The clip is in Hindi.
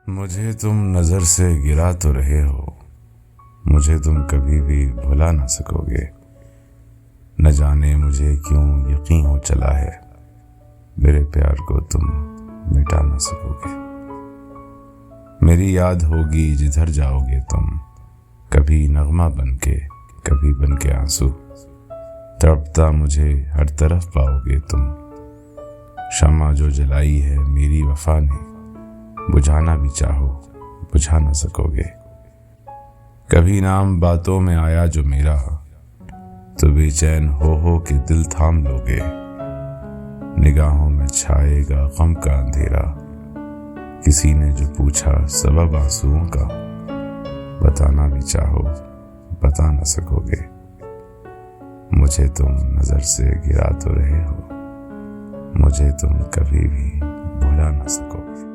मुझे तुम नज़र से गिरा तो रहे हो, मुझे तुम कभी भी भुला ना सकोगे। न जाने मुझे क्यों यकीन हो चला है, मेरे प्यार को तुम मिटा ना सकोगे। मेरी याद होगी जिधर जाओगे तुम, कभी नगमा बनके कभी बनके आंसू। तड़पता मुझे हर तरफ पाओगे तुम, शम्मा जो जलाई है मेरी वफा ने, बुझाना भी चाहो बुझा ना सकोगे। कभी नाम बातों में आया जो मेरा, तो बेचैन हो के दिल थाम लोगे। निगाहों में छाएगा गम का अंधेरा, किसी ने जो पूछा सबब आंसुओं का, बताना भी चाहो बता ना सकोगे। मुझे तुम नजर से गिरा तो रहे हो, मुझे तुम कभी भी भुला ना सकोगे।